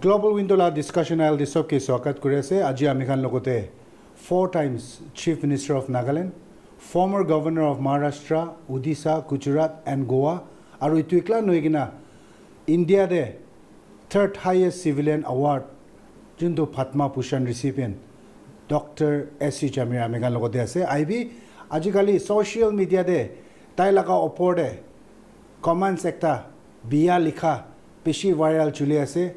Global window la discussion al disok ke swagat kuri ase aji ami khan logote 4 times Chief Minister of Nagaland, former Governor of Maharashtra, Odisha, Gujarat and Goa aru itu ikla noigina India de third highest civilian award junto Padma Bhushan recipient Dr. S.C. JAMIR ami khan logote ase aibi aji kali social media de tai laga opor de comments ekta biya likha beshi viral chuli ase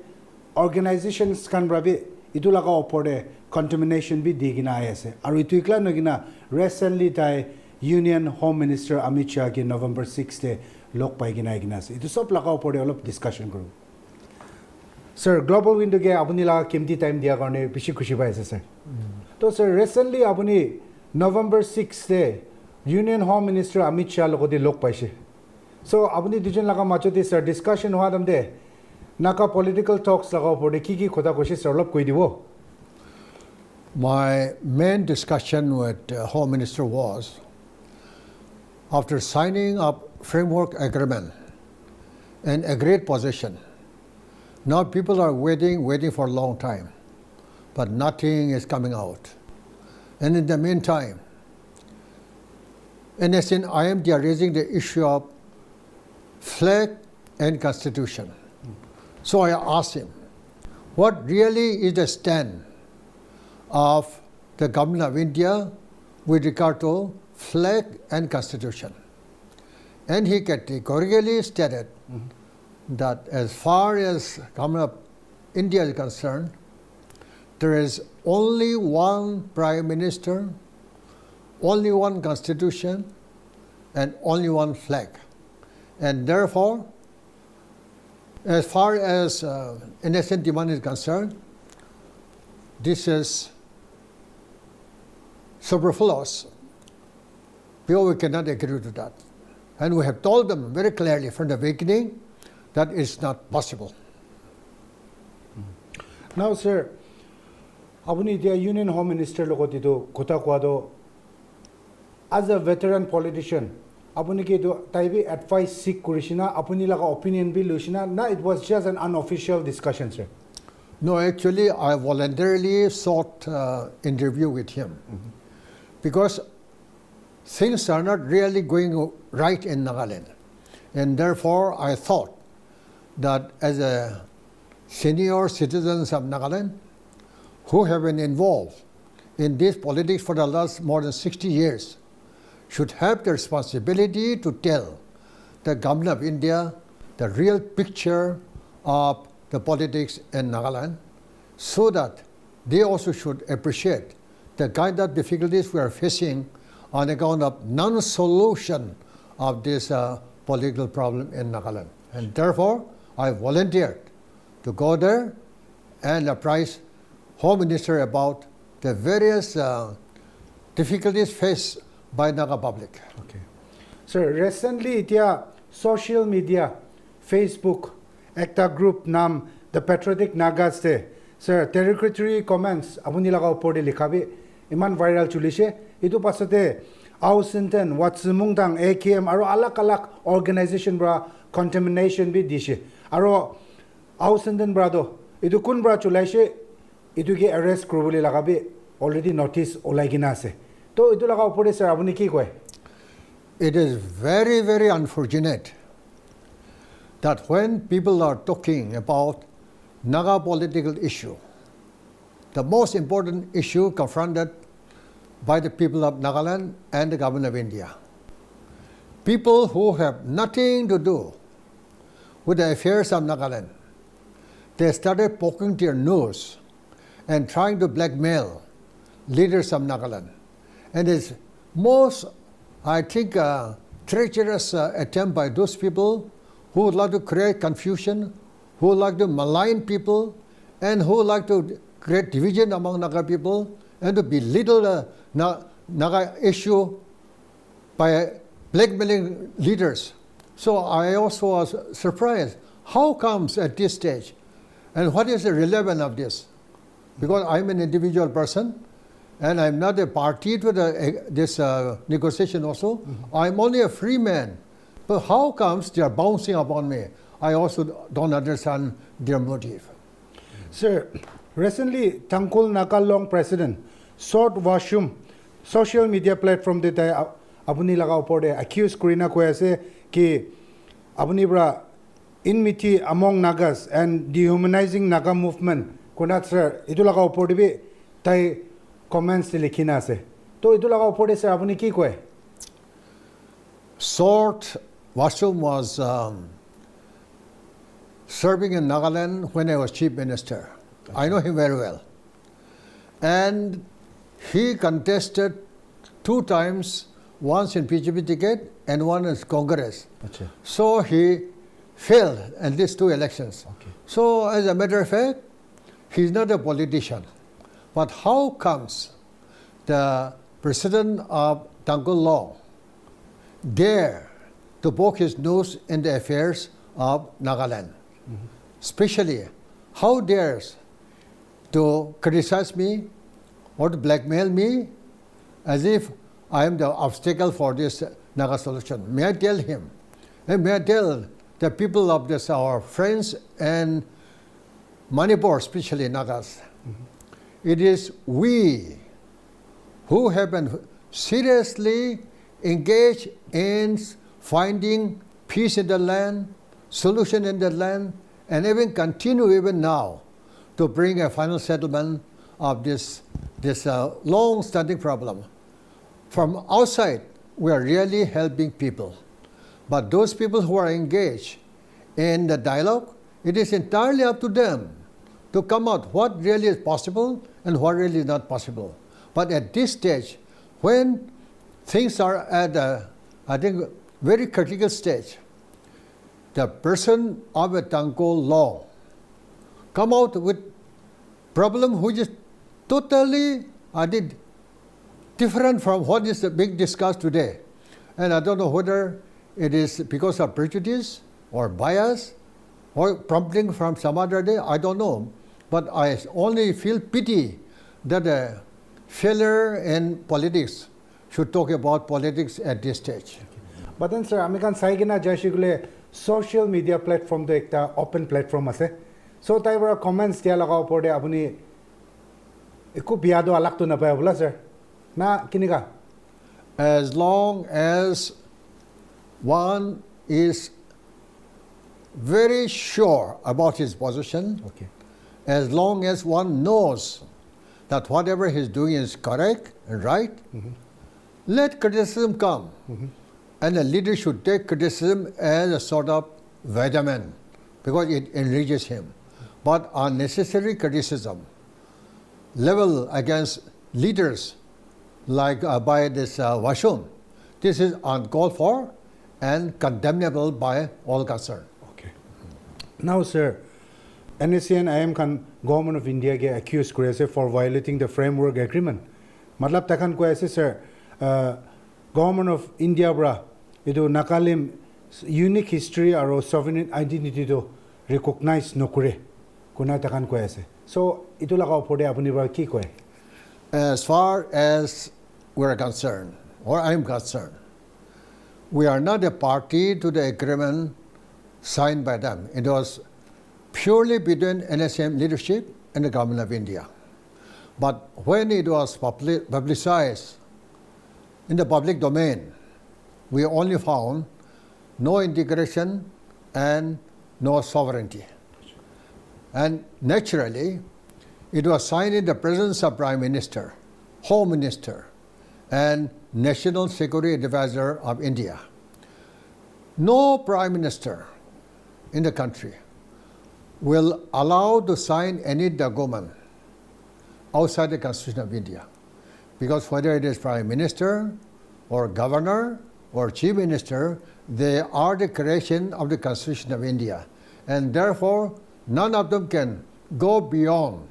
organizations kan rabi itu laga opor de contamination bi digina ase aru itu ikla nogina recently tai Union Home Minister Amit Shah ki November 6 de lok pai gina igina ase itu sob laga opor de olop discussion kuru sir global window ge apuni laga kimti time dia karone beshi khushi pai ase sir to sir recently apuni November 6 de Union Home Minister Amit Shah logodi lok paise so apuni dujon laga machoti sir discussion hua dam de NAGA political talks laga opor de ki khoda koshi sir olop koi dibo. My main discussion with Home Minister was, after signing up framework agreement and agreed position, now people are waiting for a long time, but nothing is coming out. And in the meantime, NSN IMD are raising the issue of flag and constitution. So I asked him, what really is the stand of the government of India with regard to flag and constitution? And he categorically stated that as far as government of India is concerned, there is only one prime minister, only one constitution, and only one flag. And therefore, as far as NSN demand is concerned, this is superfluous, because we cannot agree to that. And we have told them very clearly from the beginning that it's not possible. Now, sir, apuni dia Union Home Minister logoti do kota kwado as a veteran politician, apuni ke do taibi advice seek kurishina, apuni laga opinion bi lushina. Na it was just an unofficial discussion, sir. No, actually, I voluntarily sought interview with him because things are not really going right in Nagaland. And therefore, I thought that as a senior citizens of Nagaland who have been involved in this politics for the last more than 60 years should have the responsibility to tell the government of India the real picture of the politics in Nagaland, so that they also should appreciate the kind of difficulties we are facing on account of non-solution of this political problem in Nagaland. And therefore, I volunteered to go there and apprise Home Minister about the various difficulties faced by Naga public. Okay. Sir, recently, itia social media, Facebook, ekta group nam the patriotic Nagas te sir derogatory comments apuni laga opor de likhabi iman viral chulise itu pasate Ausinten Watsumungtang AKM aro alak organization bra contamination bi dishe aro Ausinten bra do itu kun bra chulaise itu ge arrest kurubuli lagabi already notice olaigina ase to itu laga opor de sir apuni ki koy. It is very, very unfortunate that when people are talking about Naga political issue, the most important issue confronted by the people of Nagaland and the government of India, people who have nothing to do with the affairs of Nagaland, they started poking their nose and trying to blackmail leaders of Nagaland. And it's most, I think, treacherous attempt by those people who would like to create confusion, who would like to malign people, and who would like to create division among Naga people, and to belittle the Naga issue by blackmailing leaders. So I also was surprised. How comes at this stage? And what is the relevance of this? Because I'm an individual person, and I'm not a party to this negotiation also. I'm only a free man. But how comes they are bouncing upon me? I also don't understand their motive. Sir, recently, Tangkol Nakalong President, short washroom, social media platform de tay abuni laga upor de accuse kurina ko ase ki abuni bra enmity among Nagas and dehumanizing Naga movement kunat sir itu laga upor de bi tai comments likhina ase to itu laga upor de sir abuni ki koe Short Washum was serving in Nagaland when I was chief minister. I know him very well. And he contested 2 times, once in PGP ticket and one in Congress. Achha. So he failed in these 2 elections. Okay. So as a matter of fact, he's not a politician. But how comes the president of Tangkol Law dare to poke his nose in the affairs of Nagaland? Especially, how dares to criticize me or to blackmail me as if I am the obstacle for this Naga solution? May I tell him, and may I tell the people of this, our friends and Manipur, especially Nagas, it is we who have been seriously engaged in finding peace in the land, solution in the land, and even continue even now to bring a final settlement of this long-standing problem. From outside, we are really helping people. But those people who are engaged in the dialogue, it is entirely up to them to come out what really is possible and what really is not possible. But at this stage, when things are at a, I think, very critical stage, the person of a Tangkol Law come out with problem which is totally, I think, different from what is being discussed today. And I don't know whether it is because of prejudice or bias or prompting from some other day, I don't know. But I only feel pity that a failure in politics should talk about politics at this stage. But then sir amikan saigina jaishigule social media platform to ekta open platform ase so tai bra comments dia laga upor de apuni eku biado alak to napai bola sir na kinika As long as one is very sure about his position, okay as long as one knows that whatever he's doing is correct and right, let criticism come. And the leader should take criticism as a sort of vitamin because it enriches him. But unnecessary criticism level against leaders like by this Washun, this is uncalled for and condemnable by all concerned. okay now sir NSC and IM kan government of India ge accused kore ase for violating the framework agreement matlab takhan ko ase sir government of India bra idu nakalim unique history aro sovereign identity to recognize nokure kuna takhan ko ase so itu laga upor de apuni bra ki koe As far as we're concerned, or I'm concerned, we are not a party to the agreement signed by them. It was purely between NSM leadership and the government of India. But when it was publicized in the public domain, we only found no integration and no sovereignty. And naturally, it was signed in the presence of Prime Minister, Home Minister, and National Security Advisor of India. No Prime Minister in the country will allow to sign any document outside the Constitution of India. Because whether it is Prime Minister or Governor or Chief Minister, they are the creation of the Constitution of India. And therefore, none of them can go beyond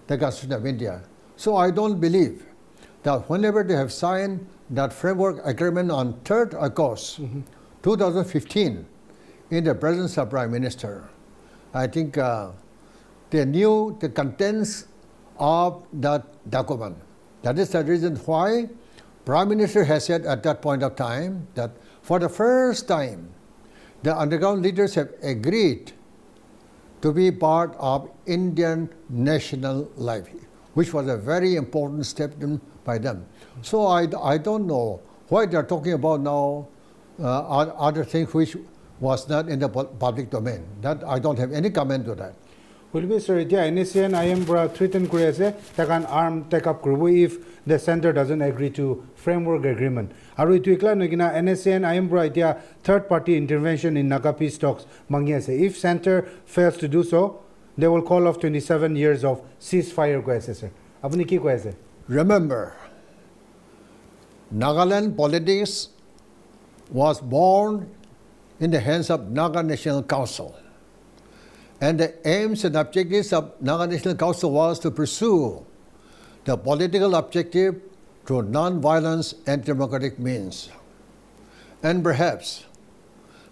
the Constitution of India. So I don't believe that whenever they have signed that framework agreement on 3rd August 2015 in the presence of Prime Minister, I think they knew the contents of that document. That is the reason why Prime Minister has said at that point of time that for the first time, the underground leaders have agreed to be part of Indian national life, which was a very important step by them. So I don't know why they're talking about now other things which was not in the public domain. That I don't have any comment to that. Will be sir, NACN IM threaten Korea takan arm take up if the center doesn't agree to framework agreement. Aru itu ikla nagina NACN IM third party intervention in Naga peace talks mangyase. If center fails to do so, they will call off 27 years of ceasefire koise sir. Apni ki koise? Remember, Nagaland politics was born in the hands of Naga National Council. And the aims and objectives of Naga National Council was to pursue the political objective through non-violence and democratic means. And perhaps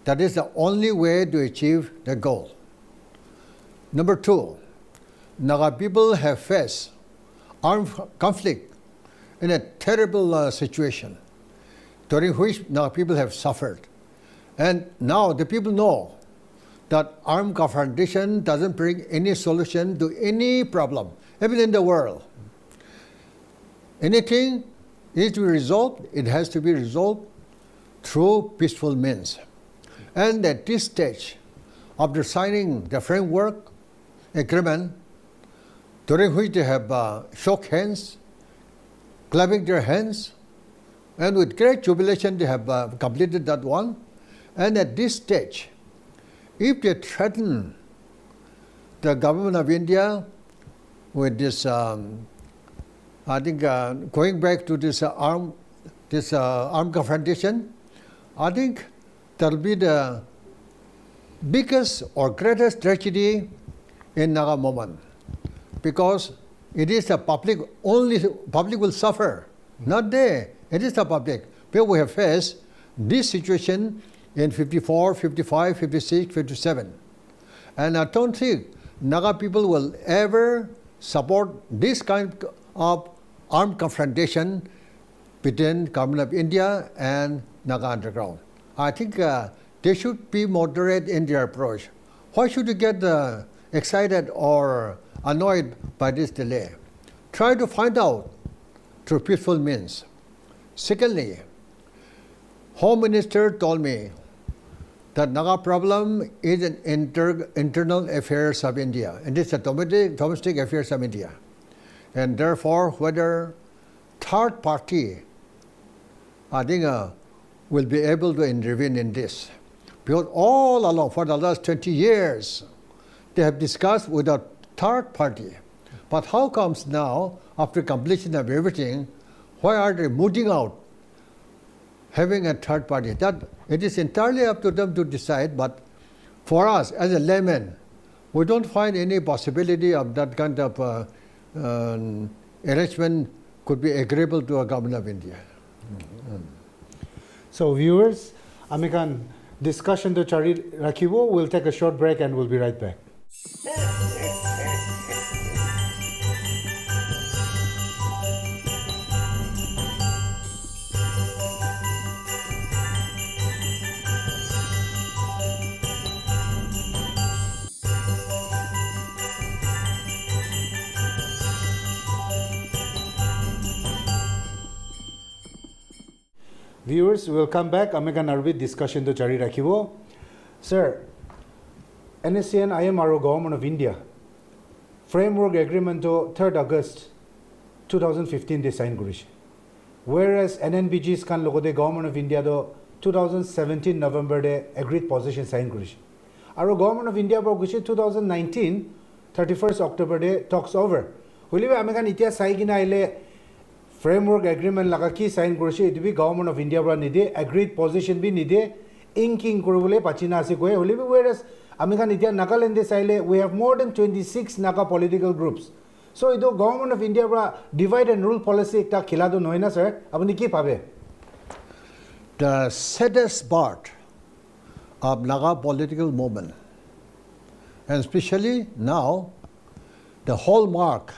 that is the only way to achieve the goal. Number two, Naga people have faced armed conflict in a terrible situation during which Naga people have suffered. And now the people know that armed confrontation doesn't bring any solution to any problem, even in the world. Anything needs to be resolved, it has to be resolved through peaceful means. And at this stage, after signing the framework agreement, during which they have shook hands, clapping their hands, and with great jubilation they have completed that one. And at this stage, if they threaten the government of India with this, I think going back to this armed confrontation, I think that will be the biggest or greatest tragedy in Naga moment, because it is the public, only public will suffer, not they. It is the public. But we have faced this situation in 54, 55, 56, 57. And I don't think Naga people will ever support this kind of armed confrontation between government of India and Naga underground. I think they should be moderate in their approach. Why should you get excited or annoyed by this delay? Try to find out through peaceful means. Secondly, Home Minister told me that Naga problem is an internal affairs of India, and it's a domestic affairs of India. And therefore, whether third party, I think, will be able to intervene in this. Because all along, for the last 20 years, they have discussed with a third party. But how comes now, after completion of everything, why are they mooting out having a third party? That it is entirely up to them to decide, but for us as a layman, we don't find any possibility of that kind of arrangement could be agreeable to a government of India. So viewers, Amikan discussion to Chari Rakibo, we'll take a short break and we'll be right back. Viewers, we'll come back. American Arvid discussion to Chari Rakibo. Sir, NACN IMRO Government of India Framework Agreement to 3rd August 2015 they signed Gurish. Whereas NNBG's kan logode Government of India do 2017 November de agreed position signed Gurish. Our Government of India bro 2019 31st October de talks over. Will American Itia Saigina ile framework agreement laga ki sign koriche itu bi government of India bra nide agreed position bi nide inking koribole pachina ase koe holibi whereas amikan itia Nagaland de saile we have more than 26 Naga political groups, so ido government of India bra divide and rule policy ekta khila do noina sir apni ki bhabe? The saddest part of Naga political movement, and especially now the hallmark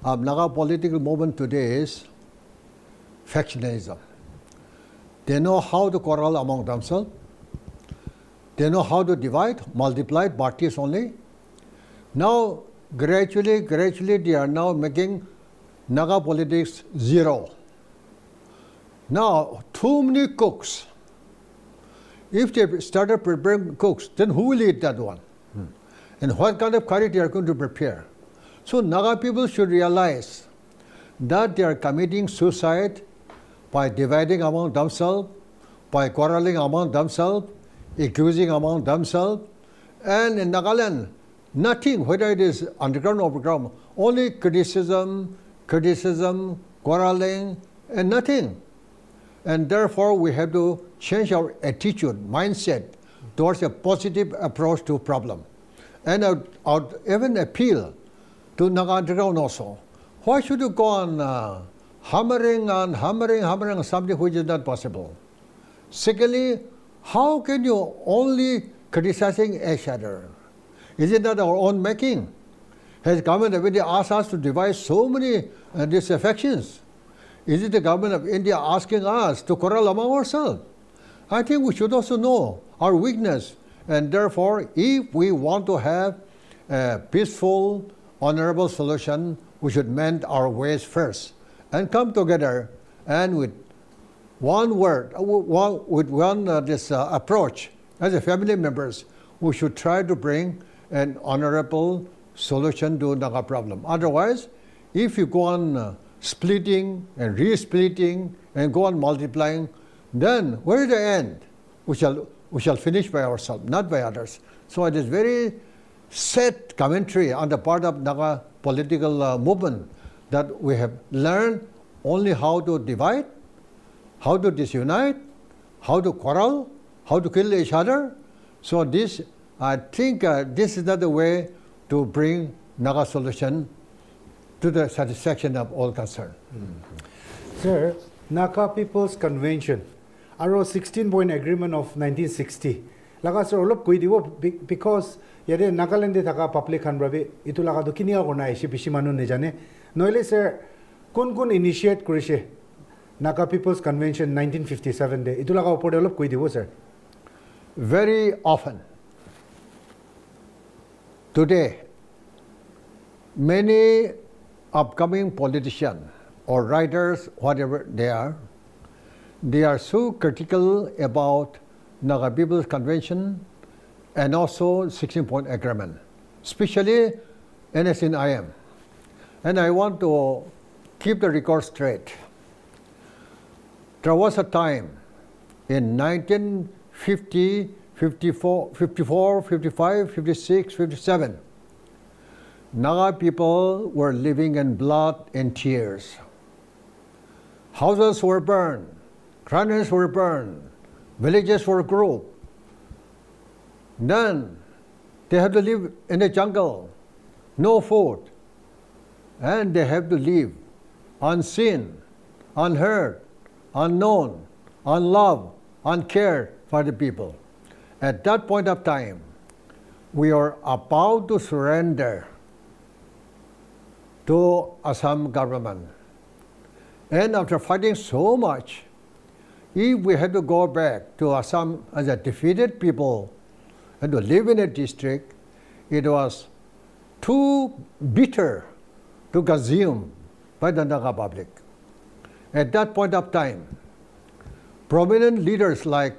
of Naga political movement today is factionalism. They know how to quarrel among themselves. They know how to divide, multiply parties only. Now, gradually, they are now making Naga politics zero. Now, too many cooks. If they started preparing cooks, then who will eat that one? And what kind of curry they are going to prepare? So Naga people should realize that they are committing suicide by dividing among themselves, by quarreling among themselves, accusing among themselves. And in Nagaland, nothing, whether it is underground or overground, only criticism, quarreling, and nothing. And therefore, we have to change our attitude, mindset, towards a positive approach to problem. And I would even appeal to Naga underground also. Why should you go on hammering on something which is not possible? Secondly, how can you only criticizing each other? Is it not our own making? Has government of India asked us to devise so many disaffections? Is it the government of India asking us to quarrel among ourselves? I think we should also know our weakness. And therefore, if we want to have a peaceful, honorable solution, we should mend our ways first and come together and with one word, this approach, as a family members, we should try to bring an honorable solution to Naga problem. Otherwise, if you go on splitting and re-splitting and go on multiplying, then where is the end? We shall finish by ourselves, not by others. So it is very sad commentary on the part of Naga political movement that we have learned only how to divide, how to disunite, how to quarrel, how to kill each other. So this, I think this is not the way to bring Naga solution to the satisfaction of all concerned. Sir, Naga People's Convention, our 16-point agreement of 1960. Laga sir, olop koi dibo because yade Nagaland thaka public khan brabe itu laga do kinia korna aise bishi manu nejane. Noile sir, kun initiate korise Naga People's Convention 1957 de itu laga opor olop koi dibo sir. Very often today, many upcoming politicians or writers, whatever they are so critical about Naga People's Convention and also 16-point agreement, especially NSNIM. And I want to keep the record straight. There was a time in 1950, 54, 55, 56, 57, Naga people were living in blood and tears. Houses were burned, granaries were burned, villages were grouped. Then they have to live in the jungle, no food, and they have to live unseen, unheard, unknown, unloved, uncared for the people. At that point of time, we are about to surrender to Assam government. And after fighting so much, if we had to go back to Assam as a defeated people and to live in a district, it was too bitter to consume by the Naga public. At that point of time, prominent leaders like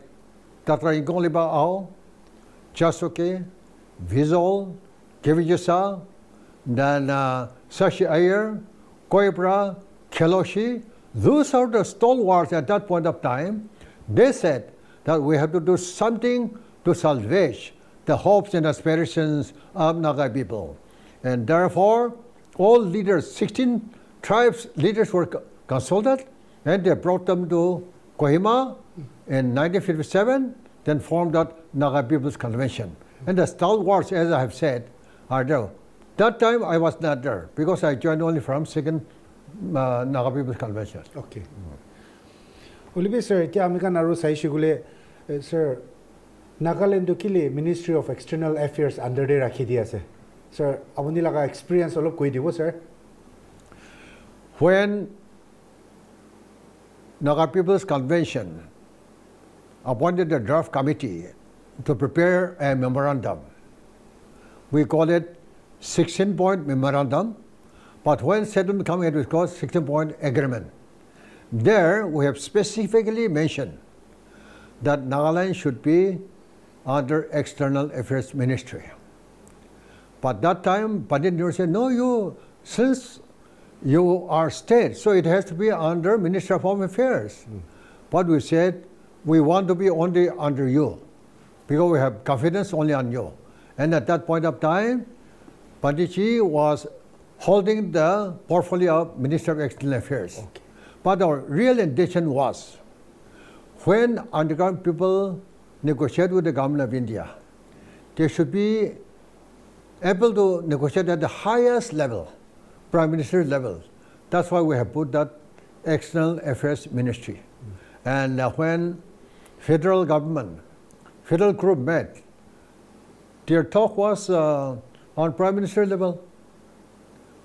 Tatra Ingoliba Ao, Chasuke, Vizol, Kevijasa, then Sashi Ayer, Koibra, Keloshi, those are the stalwarts at that point of time. They said that we have to do something to salvage the hopes and aspirations of Naga people. And therefore, all leaders, 16 tribes leaders were consulted, and they brought them to Kohima in 1957, then formed that Naga People's Convention. And the stalwarts, as I have said, are there. That time I was not there because I joined only from second Naga People's Convention. Okay. Ulibe sir, iti amikan aru sai shigule sir Nagaland kile Ministry of External Affairs under de rakhi dia ase. Sir, abuni laga experience olop koi dibo sir. When Naga People's Convention appointed a draft committee to prepare a memorandum, we call it 16-point memorandum, but when settlement comes, it was called 16-point agreement. There, we have specifically mentioned that Nagaland should be under External Affairs Ministry. But that time, Pandit Nehru said, no, since you are state, so it has to be under Ministry of Home Affairs. But we said, we want to be only under you, because we have confidence only on you. And at that point of time, Panditji was holding the portfolio of Minister of External Affairs. Okay. But our real intention was, when underground people negotiate with the government of India, they should be able to negotiate at the highest level, Prime Minister's level. That's why we have put that External Affairs Ministry. And when federal government, federal group met, their talk was on Prime Minister level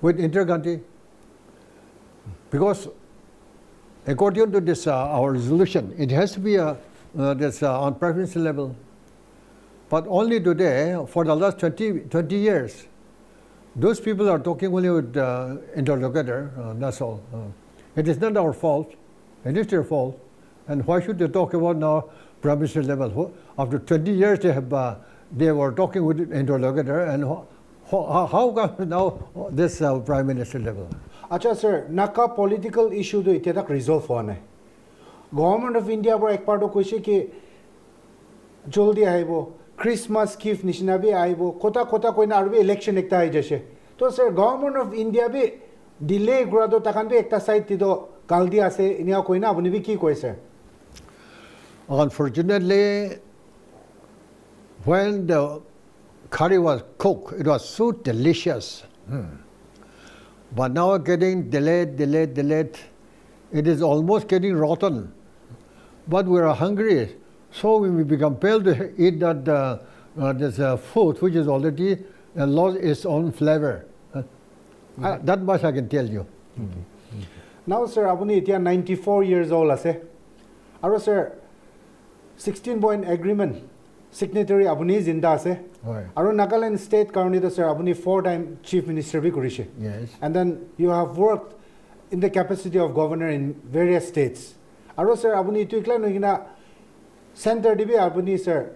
with Indira Gandhi. Because according to this our resolution, it has to be on Prime Minister level. But only today, for the last 20 years, those people are talking only with interlocutor, that's all. It is not our fault, it is their fault. And why should they talk about now Prime Minister level? After 20 years, they were talking with interlocutor, and how come now this Prime Minister level? Acha sir, NAGA political issue do ite tak resolve hoa nai. Government of India bor ek part koise ki joldi aibo, Christmas gift nishina bhi aibo, kota koina aru bhi election ekta ai jase. To sir, Government of India bhi delay gura do takan bhi ekta side ti do galdi ase inia koina apuni bhi ki koi sir. Unfortunately, when the curry was cooked, it was so delicious. But now getting delayed. It is almost getting rotten. But we are hungry, so we may be compelled to eat that this food which is already lost its own flavor. That much I can tell you. Now sir, apuni itia 94 years old ase. Aru sir, 16-point agreement signatory apuni zinda ase. Aru Nagaland state karone to sir apuni 4-time chief minister bhi korise. Yes. And then you have worked in the capacity of governor in various states. Aru sir apuni itu ikla noigina center dibi apuni sir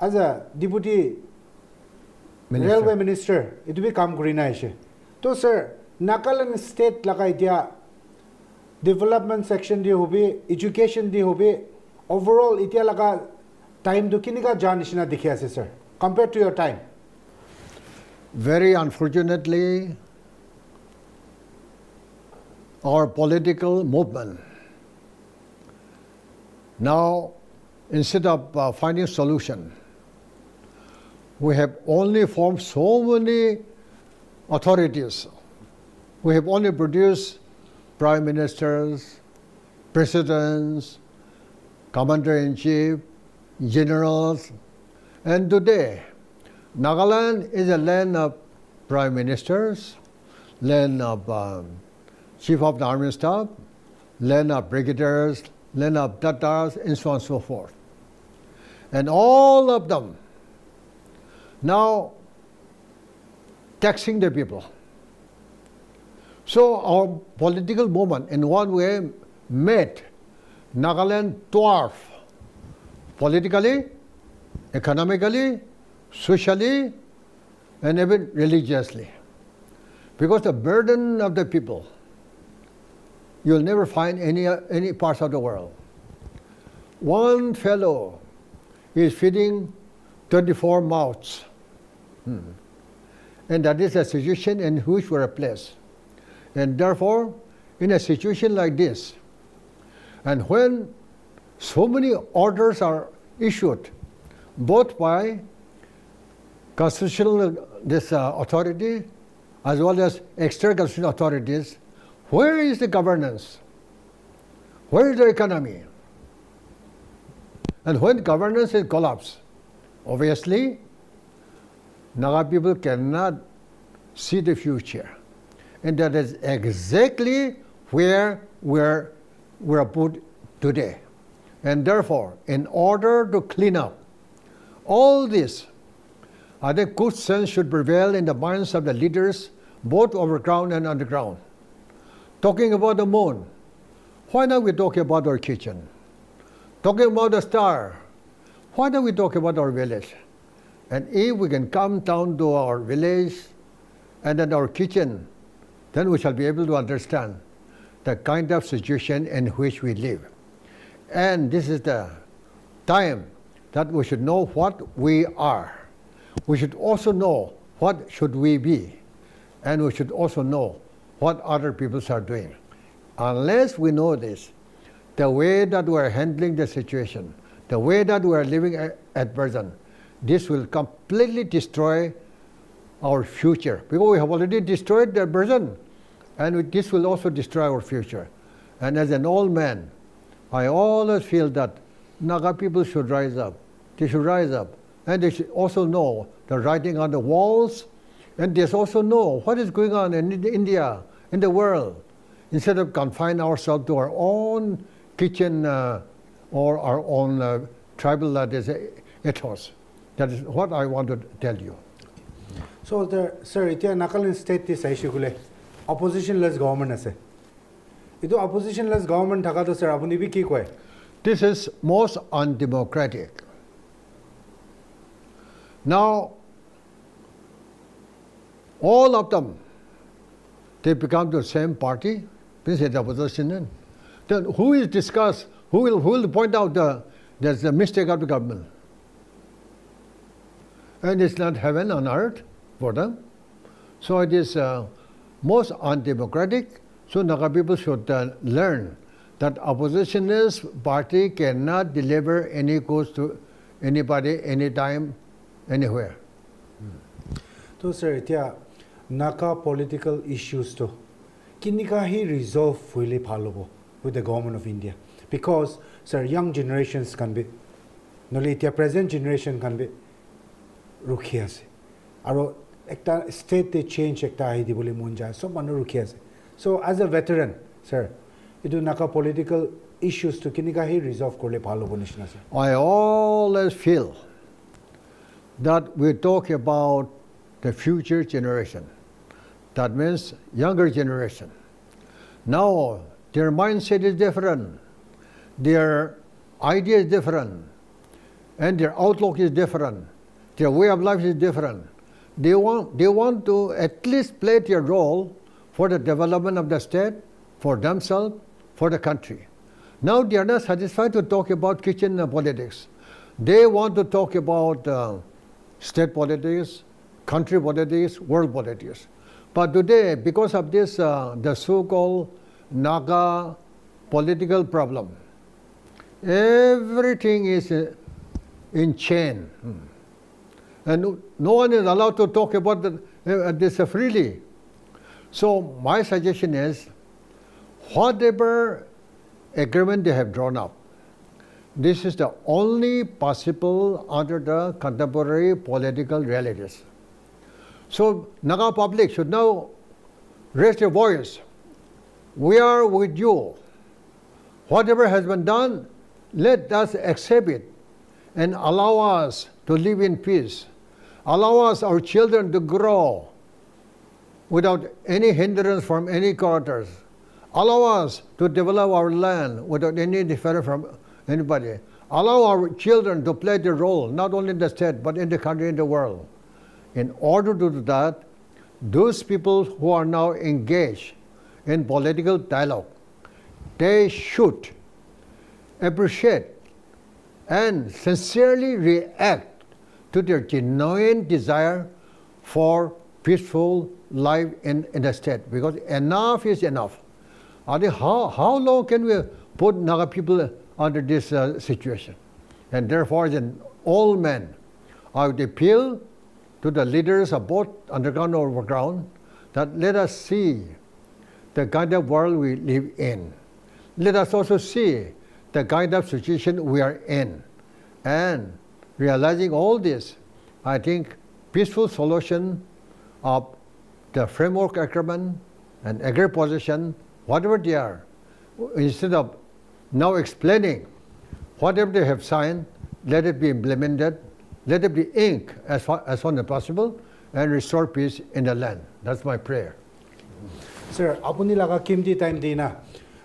as a deputy railway minister itu bhi kaam kurina aise. To sir, Nagaland state laga itia development section di hobi, education di hobi, overall itia laga time do kinika jan nishina dikhi ase sir, compared to your time. Very unfortunately, our political movement now, instead of finding solution, we have only formed so many authorities. We have only produced prime ministers, presidents, commander-in-chief, generals, and today, Nagaland is a land of prime ministers, land of chief of the army staff, land of brigadiers, land of Tatars, and so on and so forth. And all of them now taxing the people. So our political movement in one way made Nagaland dwarf politically, economically, socially, and even religiously. Because the burden of the people, you'll never find any parts of the world. One fellow is feeding 24 mouths. And that is a situation in which we're placed. And therefore, in a situation like this, and when so many orders are issued, both by constitutional authority as well as external constitutional authorities, where is the governance? Where is the economy? And when governance is collapsed, obviously, Naga people cannot see the future. And that is exactly where we're put today. And therefore, in order to clean up all this, I think good sense should prevail in the minds of the leaders, both overground and underground. Talking about the moon, why not we talk about our kitchen? Talking about the star, why don't we talk about our village? And if we can come down to our village and then our kitchen, then we shall be able to understand the kind of situation in which we live. And this is the time that we should know what we are. We should also know what should we be. And we should also know what other people are doing. Unless we know this, the way that we are handling the situation, the way that we are living at present, this will completely destroy our future. Because we have already destroyed the present, and this will also destroy our future. And as an old man, I always feel that Naga people should rise up. They should rise up. And they should also know the writing on the walls, and they should also know what is going on in India, in the world, instead of confine ourselves to our own kitchen or our own tribal ethos. That is what I want to tell you. So, sir, it is Nagaland state this issue kule oppositionless government ase. Ito oppositionless government thaka to sir apuni bhi ki koy. This is most undemocratic. Now, all of them, they become the same party. This is the opposition. Then who will discuss? Who will point out there's a mistake of the government? And it's not heaven on earth for them. So it is most undemocratic. So Naga people should learn that oppositionist party cannot deliver any goods to anybody, anytime, anywhere. So sir, itia Naga political issues to kinika hi resolve fully phalobo with the government of India, because sir young generations can be noli itia present generation can be rukhi ase aro ekta state they change ekta ahi di bole mon jay sob manu rukhi ase. So as a veteran sir, idu Naga political issues to kinika hi resolve korle phalobo nishna sir. I always feel that we talk about the future generation. That means younger generation. Now their mindset is different, their idea is different, and their outlook is different. Their way of life is different. They want to at least play their role for the development of the state, for themselves, for the country. Now they are not satisfied to talk about kitchen politics. They want to talk about state politics, country politics, world politics. But today, because of this, the so-called Naga political problem, everything is in chain. And no one is allowed to talk about this freely. So my suggestion is, whatever agreement they have drawn up, this is the only possible under the contemporary political realities. So Naga public should now raise their voice. We are with you. Whatever has been done, let us accept it and allow us to live in peace. Allow us, our children, to grow without any hindrance from any quarters. Allow us to develop our land without any interference from anybody. Allow our children to play their role, not only in the state, but in the country, in the world. In order to do that, those people who are now engaged in political dialogue, they should appreciate and sincerely react to their genuine desire for peaceful life in the state, because enough is enough. I think how long can we put Naga people under this situation? And therefore, as an old man, I would appeal to the leaders of both underground and overground that let us see the kind of world we live in. Let us also see the kind of situation we are in. And realizing all this, I think peaceful solution of the framework agreement and agri position, whatever they are, instead of now explaining whatever they have signed, let it be implemented. let it be ink as soon as possible, and restore peace in the land. That's my prayer. Sir, apuni laga kimti time dina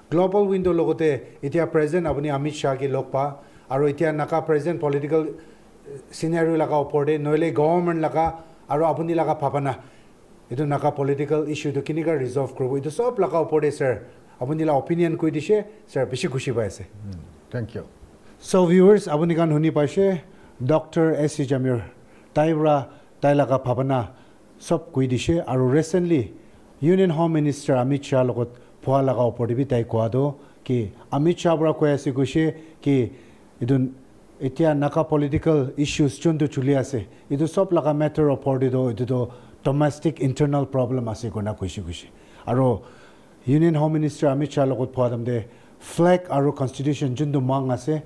global window logote itia present apuni Amit Shah ki lokpa aro itia naka present political scenario laga oporde noile government laga aro apuni laga phapana itu naka political issue to kinika resolve krobo itu sob laga oporde sir apuni la opinion koi dishe sir bishi khushi paise. Thank you. So viewers apuni kan huni paise Dr. S.C. Jamir taibra tailaga phapana sob koi dishe aro recently Union Home Minister Amit Shah logot phwa laga opor bi tai kwa do ki Amit Shah bra koi ase kushe ki idun etia naka political issues chuntu chuli ase idu sob laga matter opor do idu do domestic internal problem ase kona kushi aro Union Home Minister Amit Shah logot phwa damde flag aro constitution jundu mang ase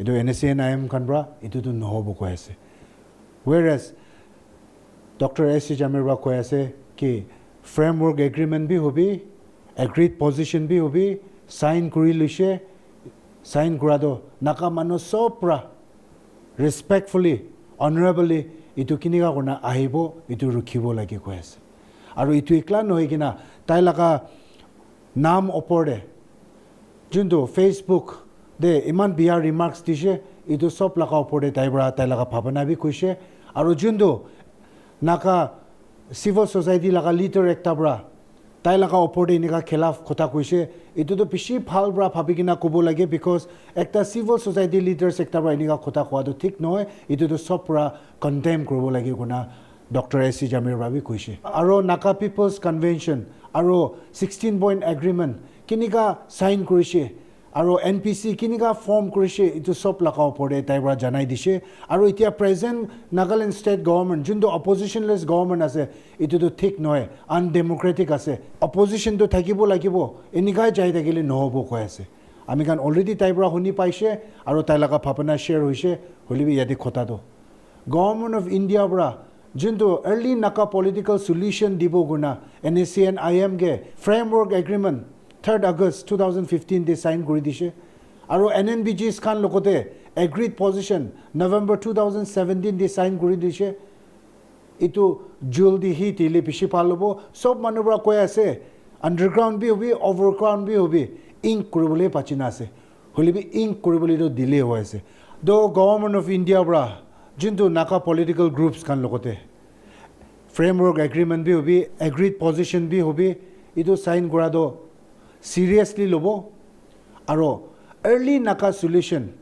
idu NACNIM kanbra idu do nohobo koi ase whereas Dr. S.C. Jamir bra koi ase ki framework agreement bhi hobi agreed position bhi hobi sign kuri lishe sign kura do naka mano sopra respectfully honorably itu kinika kona ahibo itu rukhibo lagi koi ase aru itu ikla noi kina tai laga naam oporde jundu Facebook de iman biar remarks dishe itu sop laga oporde tai laga bhabana bhi kuishe aru jundu naka civil society laga leader ekta bra tai laga oporde nika khilaf khota kuise itu to bishi phal bra bhabikina kobo lage because ekta civil society leaders ekta bra nika khota khwa do thik noy itu to sopra condemn korbo lage guna Dr. S.C. Jamir bra bi kuise aro naka people's convention aro 16 point agreement kinika sign kurise aro NPC kinika form kurise itu sop laga oporde tai bra janai dise aro itia present Nagaland state government jundo oppositionless government ase itu to thik noy undemocratic ase opposition to thakibo lagibo enika jai thakile nohobo koi ase ami kan already tai bra huni paise aro tai laga phapana share hoise holibi yadi khota do government of India bra jundo early naka political solution dibo guna NACNIM ge framework agreement 3rd August 2015 they signed kori dishe aro NNBG's khan lokote agreed position November 2017 they signed kori dishe itu juldi hi tile pishi palobo sob manubra koi ase underground bi hobi overground bi hobi ink koribole pachina ase holibi ink koribole do delay hoy ase do government of India bra jindu naka political groups khan lokote framework agreement bi hobi agreed position bi hobi itu sign kora do seriously lobo aro early naka solution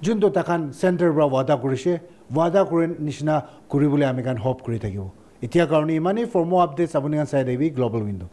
junto takan center bra wada kurise wada kuren nishna kuribole ami kan hope kuri thakibo itia karone imani for more updates apuni kan sai debi global window